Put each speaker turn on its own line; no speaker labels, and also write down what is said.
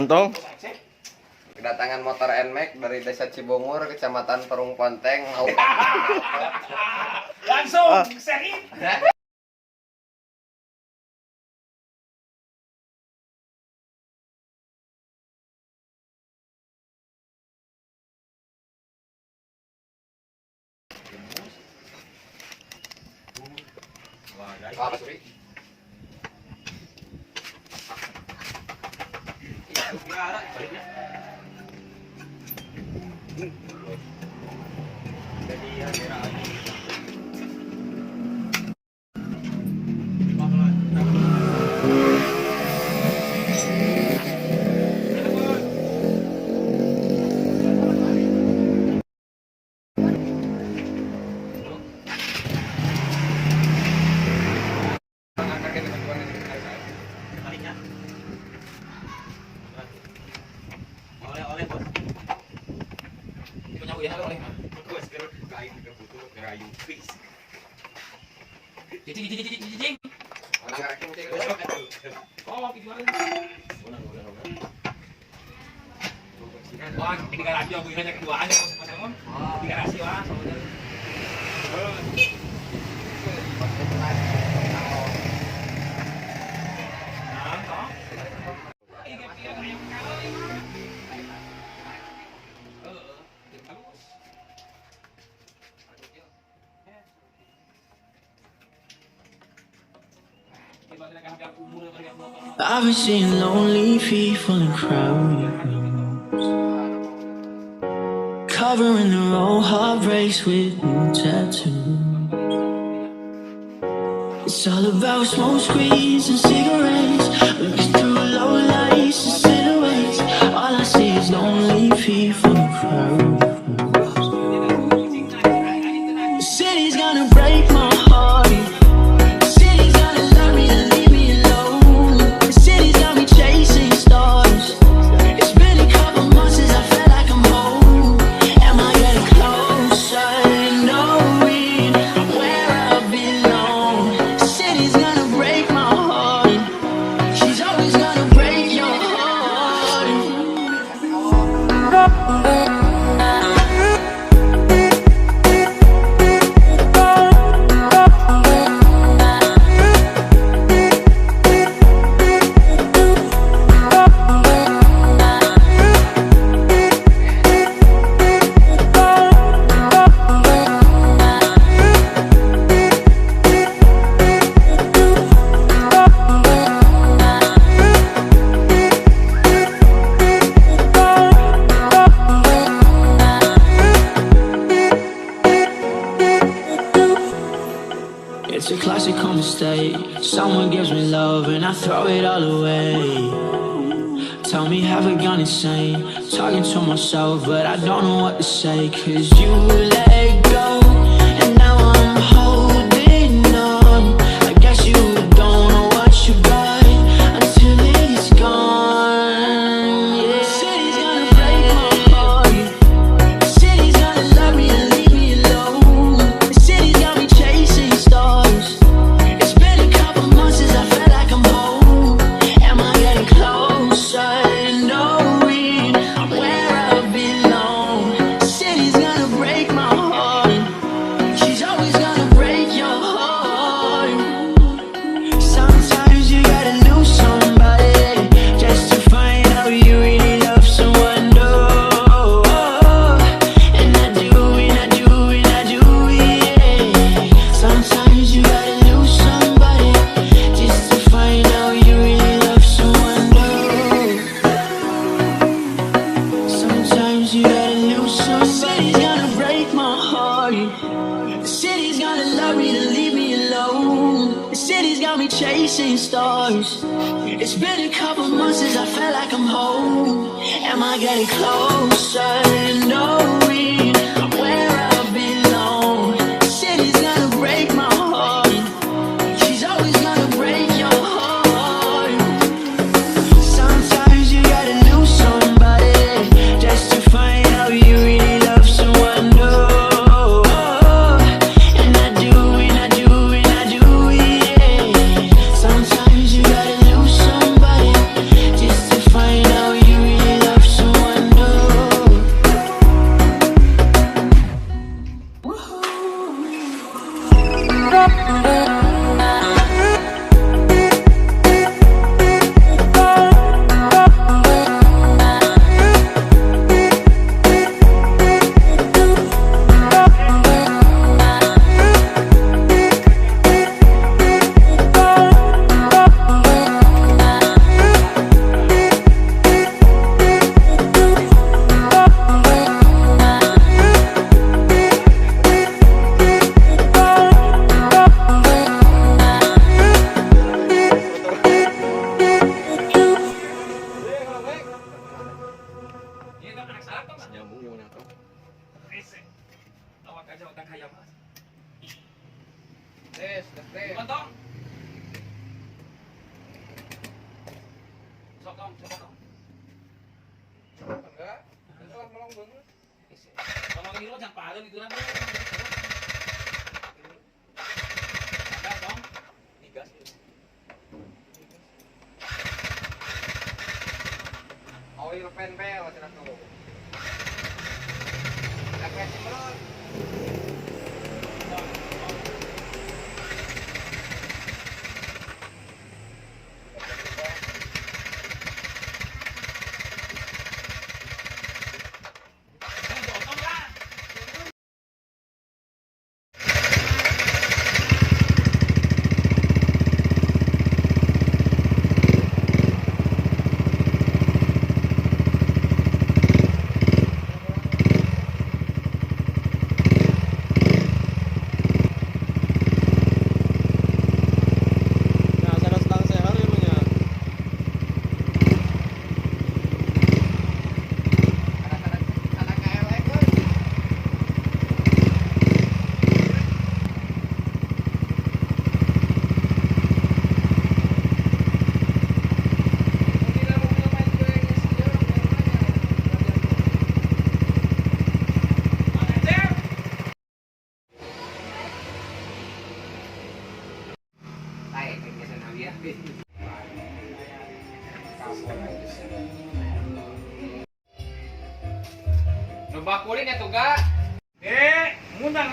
Lontong.
Kedatangan motor NMAX dari Desa Cibungur, Kecamatan Perung Ponteng.
Langsung seri.
Apa Suri?
Oleh bos. Punya uya oleh mah. Bos kerut kain ke butuh ngerayu fix. Cicing.
Mana ngereking cing?
Oh, gimana? Wah, ini garasi aku hanya keduaan ya Mas Elmon. Di garasi wah soalnya.
I've been seeing lonely people in crowded rooms, covering their old heartbreaks with new tattoos. It's all about smoke screens and cigarettes, looking through low lights and silhouettes. All I see is lonely people in crowded rooms. The city's gonna break my heart. It's a classical mistake. Someone gives me love and I throw it all away. Tell me have I gone insane? Talking to myself but I don't know what to say. Cause you let go and now I'm holding on. I guess you don't know what you got until it's gone. Yeah. City's gonna break my heart. City's gonna love me and leave me alone. The city's got me chasing stars. It's been a couple months since I felt like I'm home. Am I getting closer to knowing where I belong? The city's gonna break my heart. She's always gonna break your heart. Sometimes you gotta lose somebody just to find out you really love someone. No, and I do, yeah. Sometimes you gotta lose somebody just to find out you really love someone. No, sometimes you gotta lose somebody. The city's gonna break my heart. The city's gonna love me to leave me alone. The city's got me chasing stars. It's been a couple months since I felt like I'm home. Am I getting closer to knowing where I belong? The city's gonna break my heart. She's always gonna break your heart. Sometimes you gotta lose somebody just to find out you really love someone. No, and I do, yeah. Sometimes you gotta lose somebody just to find out you
Sokong.
Enggak. Itu kan melong banget.
Kalau ini jangan padan itu kan. Ada dong. Digas.
Oil pan bel cenah tuh. Apa sih melon? Nubakulin ya tuh, Ga.
Ngundang.